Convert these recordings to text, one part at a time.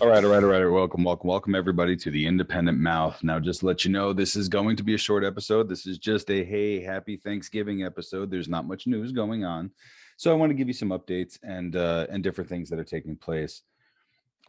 All right. Welcome everybody to the Independent Mouth. Now, just to let you know, this is going to be a short episode. This is just a hey, happy Thanksgiving episode. There's not much news going on, so I want to give you some updates and different things that are taking place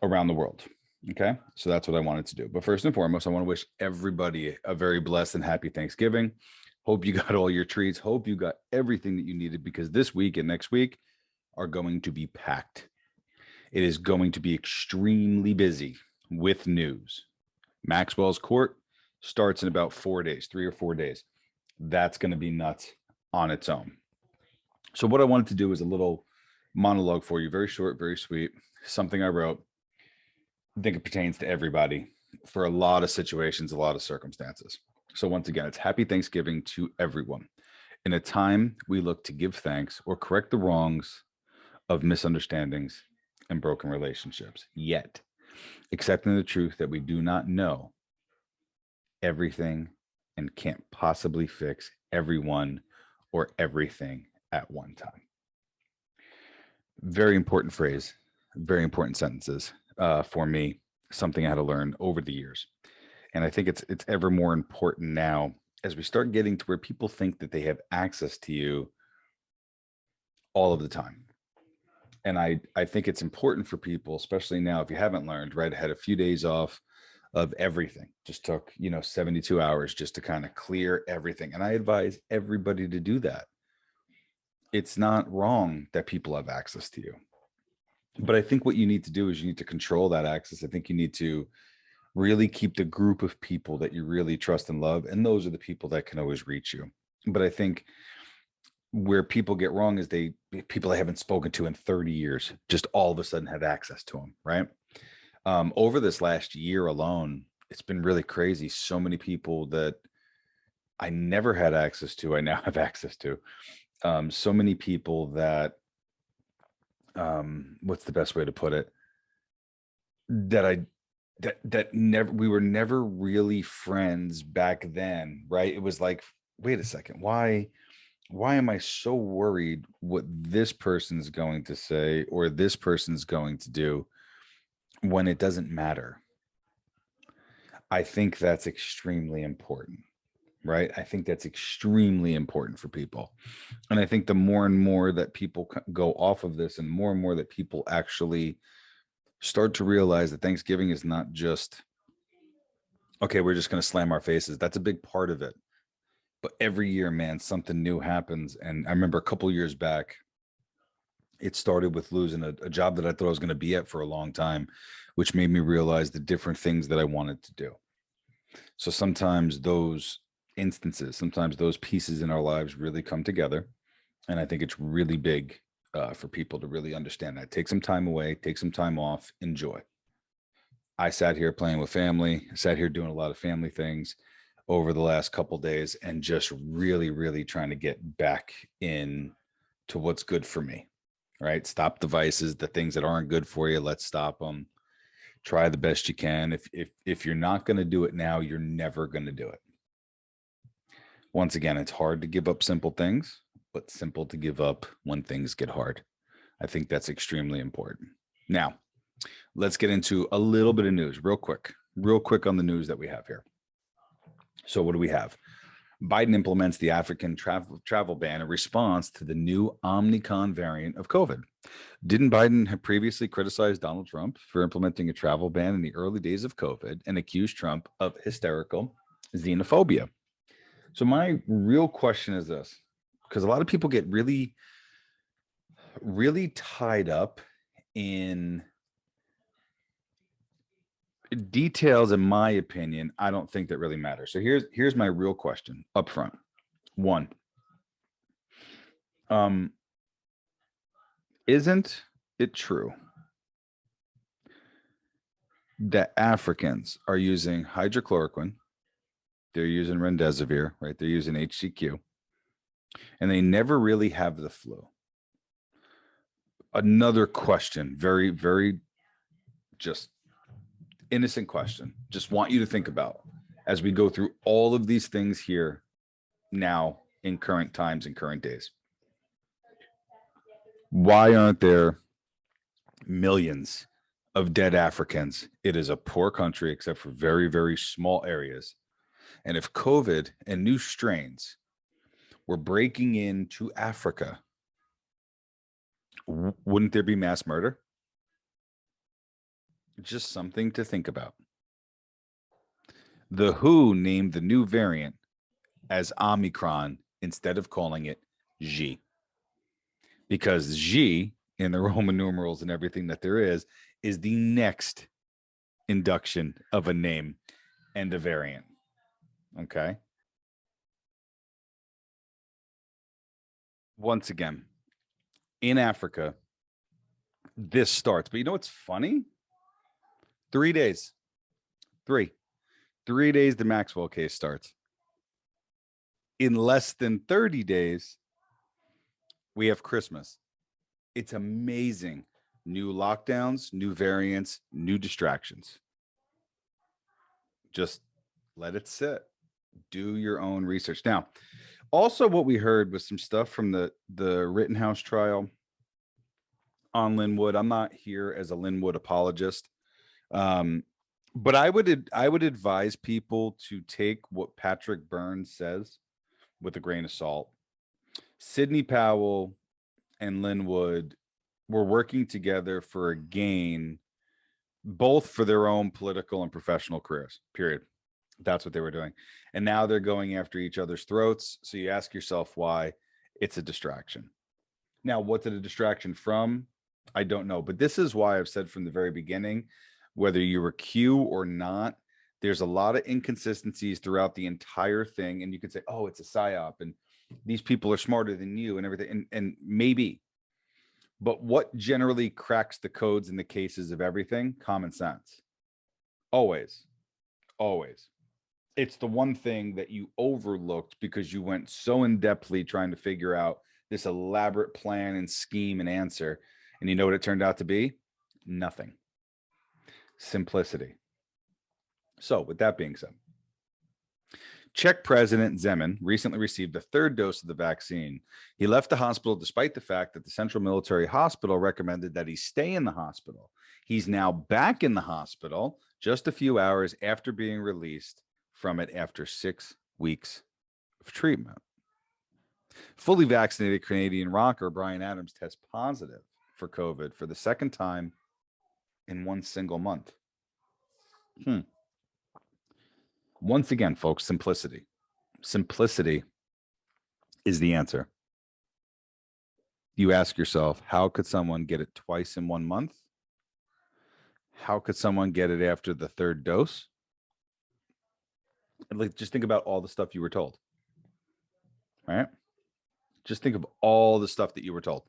around the world. Okay, so that's what I wanted to do. But first and foremost, I want to wish everybody a very blessed and happy Thanksgiving. Hope you got all your treats. Hope you got everything that you needed because this week and next week are going to be packed. It is going to be extremely busy with news. Maxwell's court starts in about 4 days, 3 or 4 days. That's going to be nuts on its own. So what I wanted to do is a little monologue for you, very short, very sweet, something I wrote. I think it pertains to everybody for a lot of situations, a lot of circumstances. So once again, it's happy Thanksgiving to everyone. In a time we look to give thanks or correct the wrongs of misunderstandings and broken relationships, yet accepting the truth that we do not know everything and can't possibly fix everyone or everything at one time. Very important phrase, very important sentences for me, something I had to learn over the years. And I think it's ever more important now as we start getting to where people think that they have access to you all of the time. And I think it's important for people, especially now, if you haven't learned, right? I had a few days off of everything, just took, 72 hours just to kind of clear everything. And I advise everybody to do that. It's not wrong that people have access to you. But I think what you need to do is you need to control that access. I think you need to really keep the group of people that you really trust and love. And those are the people that can always reach you. But I think where people get wrong is people I haven't spoken to in 30 years just all of a sudden have access to them, right? Over this last year alone, it's been really crazy. So many people that I never had access to, I now have access to. So many people that, what's the best way to put it? That never, we were never really friends back then, right? It was like, wait a second, why am I so worried what this person's going to say or this person's going to do when it doesn't matter? I think that's extremely important, right? I think that's extremely important for people. And I think the more and more that people go off of this and more that people actually start to realize that Thanksgiving is not just, okay, we're just going to slam our faces. That's a big part of it. But every year, man, something new happens. And I remember a couple of years back, it started with losing a job that I thought I was going to be at for a long time, which made me realize the different things that I wanted to do. So sometimes those instances, sometimes those pieces in our lives really come together. And I think it's really big for people to really understand that. Take some time away, take some time off, enjoy. I sat here playing with family, I sat here doing a lot of family things over the last couple days and just really trying to get back in to what's good for me, right? Stop the vices, the things that aren't good for you. Let's stop them. Try the best you can. If you're not going to do it now, you're never going to do it. Once again, it's hard to give up simple things, but simple to give up when things get hard. I think that's extremely important. Now, let's get into a little bit of news real quick on the news that we have here. So what do we have? Biden implements the African travel ban in response to the new Omicron variant of COVID. Didn't Biden have previously criticized Donald Trump for implementing a travel ban in the early days of COVID and accused Trump of hysterical xenophobia? So my real question is this, because a lot of people get really tied up in details, in my opinion, I don't think that really matter. So here's my real question up front. One, isn't it true that Africans are using hydrochloroquine, they're using remdesivir, right? They're using HCQ, and they never really have the flu? Another question, very just innocent question, just want you to think about as we go through all of these things here now in current times and current days. Why aren't there millions of dead Africans. It is a poor country except for very, very small areas. And if COVID and new strains were breaking into Africa, wouldn't there be mass murder? Just something to think about. The WHO named the new variant as Omicron instead of calling it G, because G in the Roman numerals and everything that there is the next induction of a name and a variant. Okay. Once again, in Africa, this starts. But you know what's funny? 3 days. 3 days the Maxwell case starts. In less than 30 days, we have Christmas. It's amazing. New lockdowns, new variants, new distractions. Just let it sit. Do your own research. Now, also what we heard was some stuff from the Rittenhouse trial on Linwood. I'm not here as a Linwood apologist. But I would advise people to take what Patrick Burns says with a grain of salt. Sidney Powell and Linwood were working together for a gain, both for their own political and professional careers, period. That's what they were doing. And now they're going after each other's throats. So you ask yourself why. It's a distraction. Now, what's it a distraction from? I don't know. But this is why I've said from the very beginning, whether you're a Q or not, there's a lot of inconsistencies throughout the entire thing. And you can say, oh, it's a psyop and these people are smarter than you and everything. And maybe. But what generally cracks the codes in the cases of everything? Common sense. Always. Always. It's the one thing that you overlooked because you went so in-depthly trying to figure out this elaborate plan and scheme and answer. And you know what it turned out to be? Nothing. Simplicity. So with that being said, Czech President Zeman recently received a third dose of the vaccine. He left the hospital despite the fact that the Central Military Hospital recommended that he stay in the hospital. He's now back in the hospital just a few hours after being released from it after 6 weeks of treatment. Fully vaccinated Canadian rocker Bryan Adams tests positive for COVID for the second time in one single month. Once again, folks, simplicity. Simplicity is the answer. You ask yourself, how could someone get it twice in 1 month? How could someone get it after the third dose? Like, just think about all the stuff you were told. Right? Just think of all the stuff that you were told.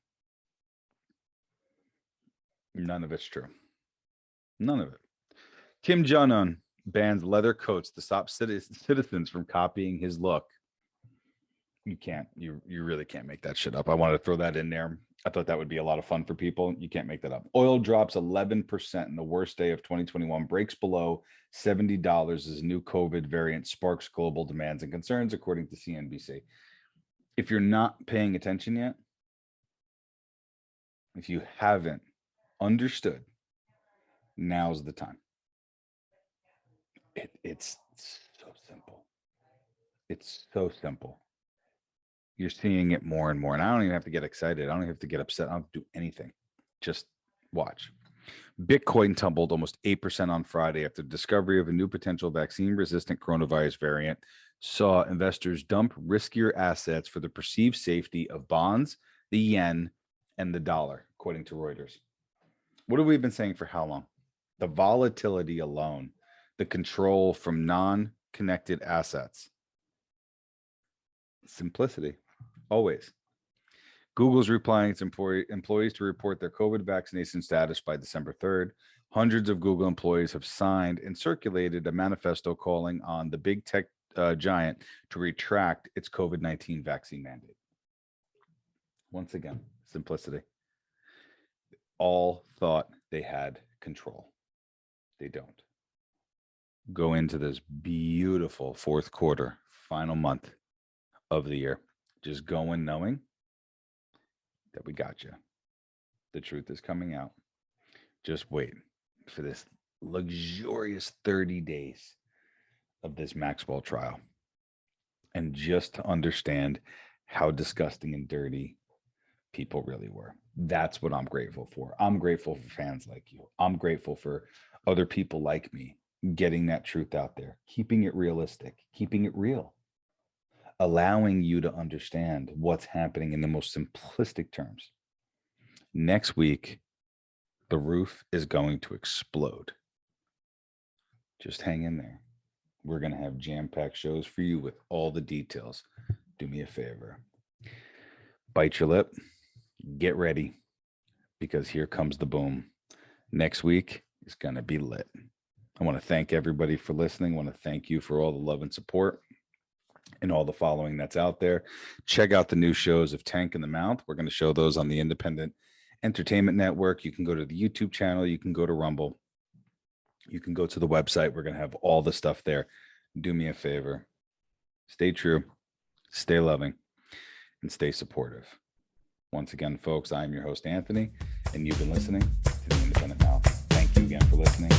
None of it's true. None of it. Kim Jong-un bans leather coats to stop citizens from copying his look. You can't. You really can't make that shit up. I wanted to throw that in there. I thought that would be a lot of fun for people. You can't make that up. Oil drops 11% in the worst day of 2021, breaks below $70 as new COVID variant sparks global demands and concerns, according to CNBC. If you're not paying attention yet, if you haven't understood, now's the time. It's so simple. It's so simple. You're seeing it more and more. And I don't even have to get excited. I don't even have to get upset. I don't have to do anything. Just watch. Bitcoin tumbled almost 8% on Friday after the discovery of a new potential vaccine-resistant coronavirus variant saw investors dump riskier assets for the perceived safety of bonds, the yen, and the dollar, according to Reuters. What have we been saying for how long? The volatility alone, the control from non-connected assets. Simplicity. Always. Google's replying its employees to report their COVID vaccination status by December 3rd. Hundreds of Google employees have signed and circulated a manifesto calling on the big tech giant to retract its COVID-19 vaccine mandate. Once again, simplicity. All thought they had control. They don't. Go into this beautiful fourth quarter, final month of the year. Just go in knowing that we got you. The truth is coming out. Just wait. for this luxurious 30 days of this Maxwell trial, and just to understand how disgusting and dirty people really were. That's what I'm grateful for. I'm grateful for fans like you. I'm grateful for other people like me getting that truth out there, keeping it realistic, keeping it real, allowing you to understand what's happening in the most simplistic terms. Next week, the roof is going to explode. Just hang in there. We're going to have jam-packed shows for you with all the details. Do me a favor. Bite your lip. Get ready, because here comes the boom. Next week is going to be lit. I want to thank everybody for listening. I want to thank you for all the love and support and all the following that's out there. Check out the new shows of Tank and the Mount. We're going to show those on the Independent Entertainment Network. You can go to the YouTube channel. You can go to Rumble. You can go to the website. We're going to have all the stuff there. Do me a favor. Stay true, stay loving, and stay supportive. Once again, folks, I'm your host, Anthony, and you've been listening to the Independent Mouth. Thank you again for listening.